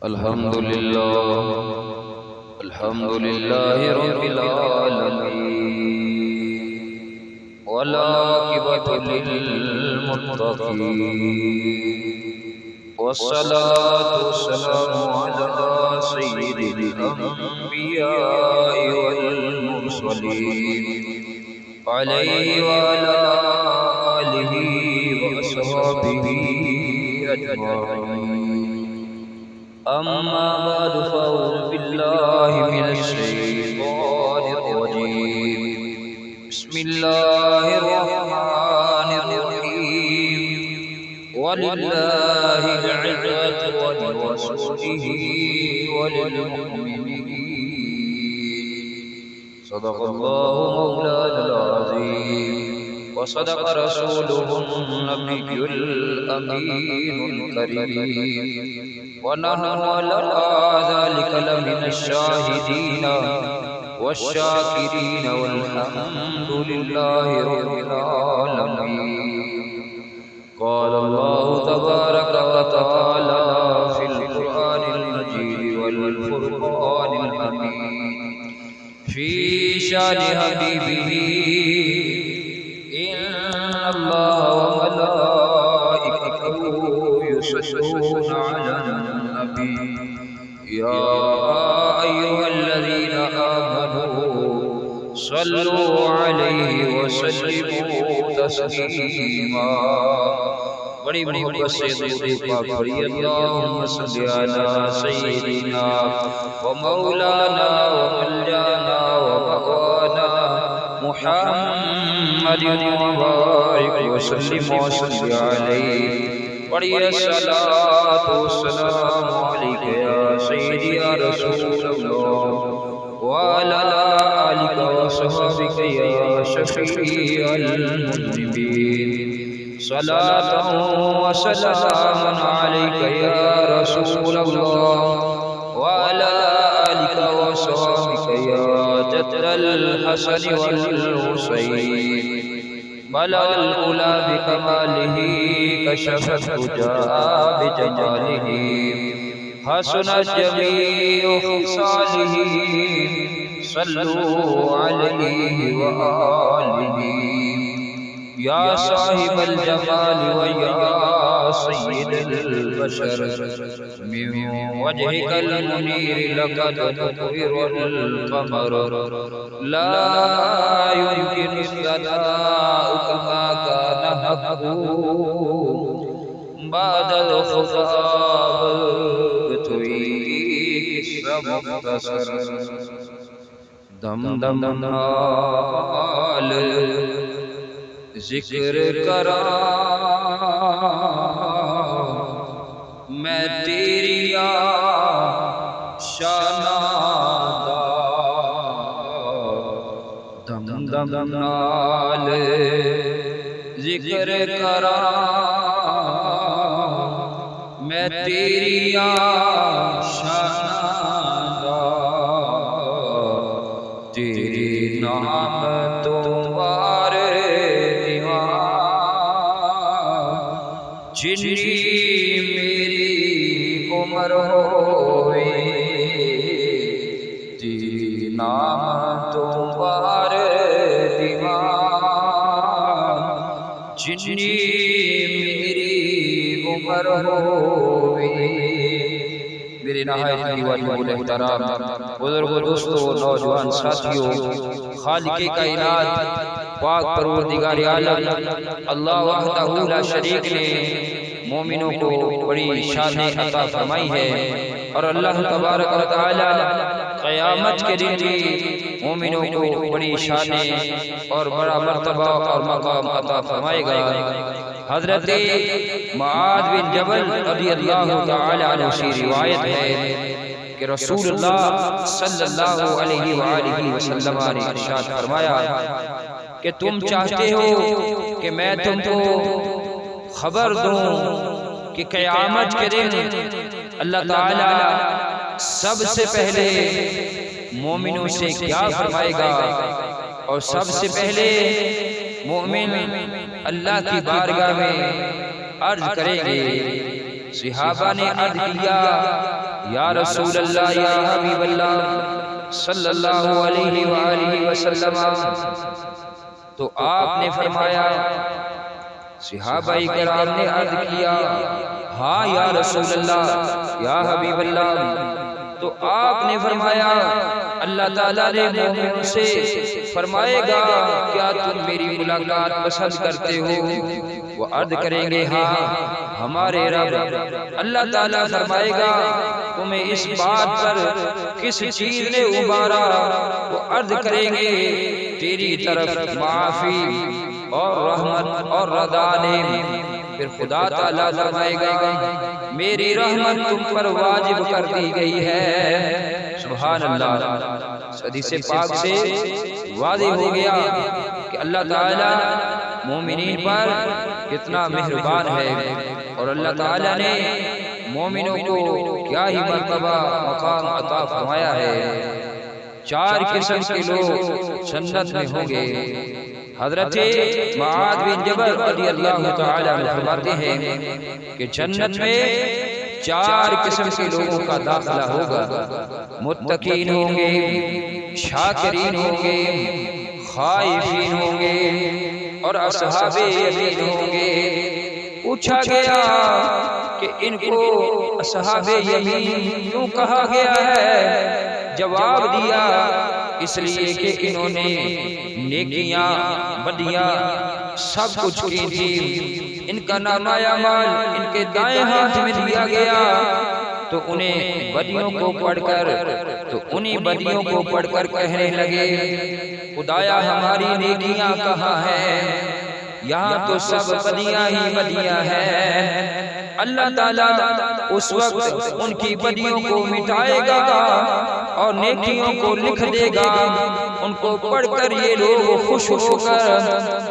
الحمد لله رب العالمين والعاقبة للمتقين والصلاة والسلام على سيد الأنبياء والمرسلين عليه وعلى آله وأصحابه أجمعين. أما بعد فأعوذ بالله من الشيطان الرجيم. بسم الله الرحمن الرحيم. ولله العزة ولرسوله وللمؤمنين. صدق الله مولانا العظيم وصدق رسوله النبي الأمين الكريم. ونحن على ذلك لمن الشاهدين والشاكرين والحمد لله رب العالمين. قال الله تبارك وتعالى في القرآن المجيد والفرقان الحميد في شان حبيبه إن الله وملائكته يصلون على النبي يا أيها الذين آمنوا صلوا عليه وسلموا تسليما. بڑی محبت سے درود پاک پڑھیے. اللہم صل علی سیدنا و مولانا و مولانا و مولانا محمد مبارک وسلم وصلی علیہ. پڑھیے الصلاۃ والسلام علیک یا سیدی یا رسول اللہ وعلی آلک وصحبک یا شفیع المذنبین. صلاۃ وسلام علیک یا رسول اللہ وعلی آلک وصحبک یا جد الحسن والحسین. بلغ العلا بکمالہ کشف الدجى بجمالہ حسنت جمیع خصالہ. صلوا علیہ وآلہ یا صاحب الجمال ویا سید البشر. من وجهك المنیر لقد تطور القمر لا يمكن استدعاءك ما كان حقه بعد الخطاب بتويك السمختصر. دم دم نال ذکر کرا میں تیری شانہ دم دم نال ذکر کرا میں تیری شانہ تیری نام تمہارے جنی میری عمر ہوئی. تیری نام تمہارے دیوان جنی میری عمر ہوئی. میرے نہایت دیوانی محترام بزرگوں دوستوں نوجوان ساتھیوں، خالق کائنات پاک پروردگار عالم اللہ وحدہ لا شریک نے مومنوں کو بڑی شان عطا فرمائی ہے، اور اللہ تبارک و تعالی قیامت کے دن بھی مومنوں کو بڑی شان اور بڑا مرتبہ اور مقام عطا فرمائے گا. حضرت معاذ بن جبل رضی اللہ تعالی عنہ سے روایت ہے کہ رسول اللہ صلی اللہ علیہ وآلہ وسلم نے ارشاد فرمایا کہ تم چاہتے ہو کہ میں تم کو خبر دوں کہ قیامت کے دن اللہ تعالی سب سے پہلے مومنوں سے کیا فرمائے گا، اور سب سے پہلے مومن اللہ کی بارگاہ میں عرض کریں گے. صحابہ نے عرض کیا یا رسول اللہ یا حبیب اللہ صلی اللہ علیہ وآلہ وسلم، تو آپ نے فرمایا، صحابہ کرام نے عرض کیا ہاں یا رسول اللہ یا حبیب اللہ، تو آپ نے فرمایا اللہ تعالیٰ نے مومن سے فرمائے گا کیا تم میری ملاقات پسند کرتے ہو؟ وہ عرض کریں گے ہاں ہمارے رب۔ اللہ تعالیٰ فرمائے گا تمہیں اس بات پر کس چیز نے ابھارا؟ وہ عرض کریں گے تیری طرف معافی اور رحمت اور رضا نے۔ پھر خدا تعالیٰ فرمائے گا میری رحمت تم پر واجب کر دی گئی ہے۔ سبحان اللہ۔ حدیث پاک سے واضح ہو گیا کہ اللہ تعالیٰ مومنین پر کتنا مہربان ہے، اور اللہ تعالیٰ نے مومنوں کو کیا ہی مرتبہ مقام عطا فرمایا ہے۔ 4 قسم کے لوگ جنت میں ہوں گے۔ حضرت معاذ بن جبل رضی اللہ تعالی عنہ فرماتے ہیں کہ جنت میں 4 قسم کے لوگوں کا داخلہ ہوگا۔ متقین ہوں گے، شاکرین ہوں گے، خائفین ہوں گے، اور اصحاب یمین ہوں گے۔ پوچھا گیا کہ ان کو اصحاب یمین کیوں کہا گیا ہے؟ جواب دیا اس لیے کہ انہوں نے نیکیاں بدیاں سب کچھ کی تھی، ان کا نامہ اعمال ان کے دائیں ہاتھ میں دیا گیا، تو انہیں بدیوں کو پڑھ کر انہیں بدیوں کو پڑھ کر کہنے لگے خدایا ہماری نیکیاں کہاں ہیں؟ یہاں تو سب بدیاں ہی بدیاں ہیں۔ اللہ تعالیٰ اس وقت ان کی بدیوں کو مٹائے گا اور نیکیوں کو لکھ دے گا۔ ان کو پڑھ کر یہ لوگ خوش ہو کر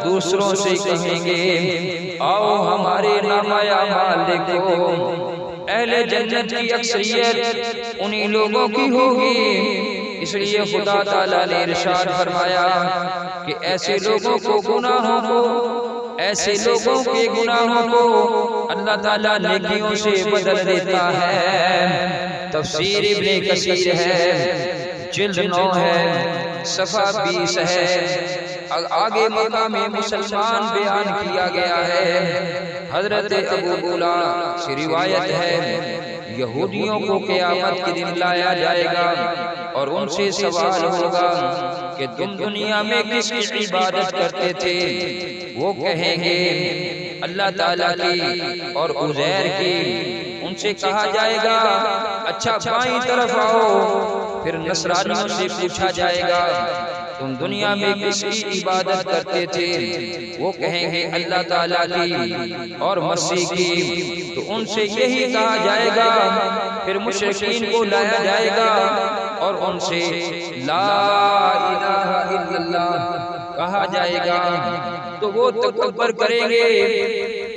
دوسروں سے کہیں گے آؤ ہمارے نامہ اعمال دیکھو۔ اہل جنت کی اکثریت انہی لوگوں کی ہوگی، اس لیے خدا تعالیٰ نے ارشاد فرمایا کہ ایسے لوگوں کو گناہوں کو، ایسے لوگوں کے گناہوں کو اللہ تعالیٰ نیکیوں سے بدل دیتا ہے۔ تفسیر ابن کثیر ہے، جلد 9 ہے، صفحہ 20 ہے۔ آگے مقام مسلمان بیان کیا گیا ہے۔ حضرت ابو بولا سے روایت ہے یہودیوں کو قیامت کے دن لایا جائے گا اور ان سے سوال ہوگا کہ تم دنیا میں کس کی عبادت کرتے تھے؟ وہ کہیں گے اللہ تعالیٰ کی اور عزیر کی۔ ان سے کہا جائے گا اچھا بائیں طرف آؤ۔ پھر نصرانیوں سے پوچھا جائے گا تم دنیا میں کس کی عبادت کرتے تھے؟ وہ کہیں گے اللہ تعالیٰ کی اور مسیح کی۔ تو ان سے یہی کہا جائے گا۔ پھر مشرکین کو لایا جائے گا اور ان سے لا الہ الا اللہ کہا جائے گا، تو وہ تکبر کریں گے۔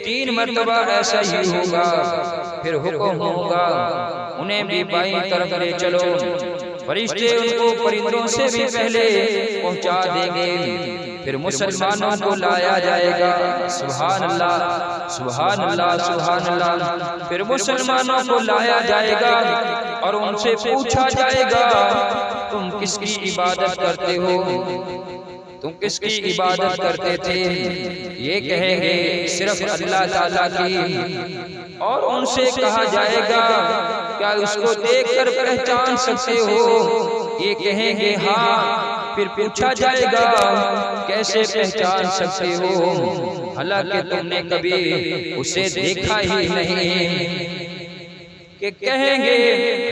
3 مرتبہ ایسا ہی ہوگا۔ پھر حکم ہوگا انہیں بھی بائیں طرف لے چلو۔ فرشتے ان کو پرندوں سے بھی پہلے پہنچا دیں گے۔ پھر مسلمانوں کو لایا جائے گا۔ سبحان اللہ سبحان اللہ سبحان اللہ۔ پھر مسلمانوں کو لایا جائے گا اور ان سے پوچھا جائے گا تم کس کی عبادت کرتے ہو؟ تم کس کی عبادت کرتے تھے؟ یہ کہیں گے صرف اللہ تعالیٰ کی۔ اور ان سے کہا جائے گا کیا اس کو دیکھ کر پہچان سکتے ہو؟ یہ کہیں گے ہاں۔ پھر پوچھا جائے گا کیسے پہچان سکتے ہو حالانکہ تم نے کبھی اسے دیکھا ہی نہیں؟ کہ کہیں گے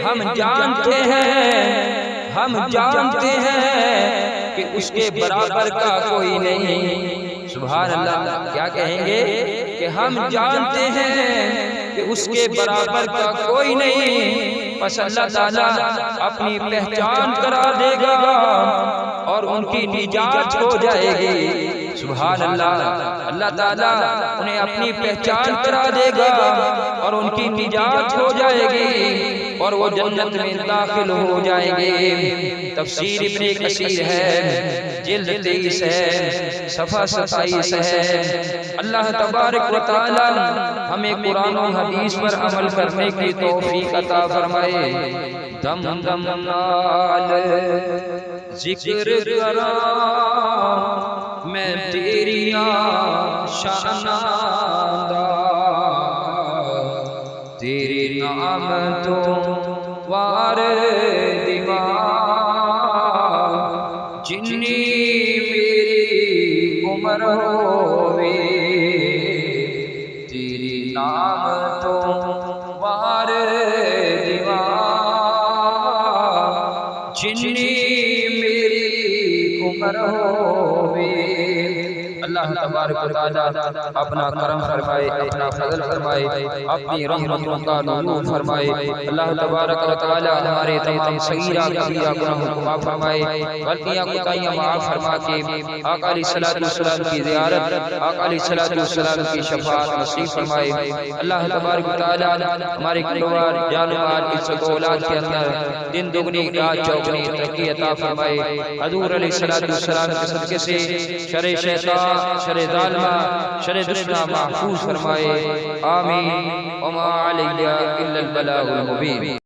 ہم جانتے ہیں، ہم جانتے ہیں کہ اس کے برابر کا کوئی نہیں۔ سبحان اللہ۔ کیا کہیں گے کہ ہم جانتے ہیں کہ اس کے برابر کا کوئی نہیں۔ پس اللہ تعالیٰ اپنی پہچان کرا دے گا اور ان کی نجات ہو جائے گی۔ سبحان اللہ، اللہ تعالیٰ انہیں اپنی پہچان کرا دے گا اور ان کی نجات ہو جائے گی اور وہ جنت میں داخل ہو جائیں گے۔ تفسیر ابن کثیر ہے، جلد 23 ہے، صفحہ 27 ہے۔ اللہ تبارک و تعالی ہمیں قرآن و حدیث پر عمل کرنے کی توفیق عطا فرمائے۔ دم دم نال ذکر کراں میں تیریاں شاناں دا، تیرے نام تو وار دیواں، جنی میری عمر ہووے، تیرے نام تو وار دیواں، جنی میری عمر ہووے۔ اللہ تبارک و تعالی اپنا کرم فرمائے، اپنا فضل فرمائے، اپنی رحمتوں کا نزول فرمائے۔ اللہ تبارک و تعالی ہمارے تمام صغیرہ کبیرہ گناہوں کو معاف فرمائے، غلطیاں کوتاہیاں معاف فرما کے آقا علیہ الصلوۃ والسلام کی زیارت، آقا علیہ الصلوۃ والسلام کی شفاعت نصیب فرمائے۔ اللہ تبارک و تعالی ہمارے کاروبار، جان و مال، عزت و اولاد کے اندر دن دگنی رات چوگنی ترقی عطا فرمائے۔ حضور علیہ الصلوۃ والسلام کے صدقے سے شر شیطان، شر ظالمہ، شر دشمنہ محفوظ فرمائے۔ آمین۔ وما علیہ الا البلاغ المبین۔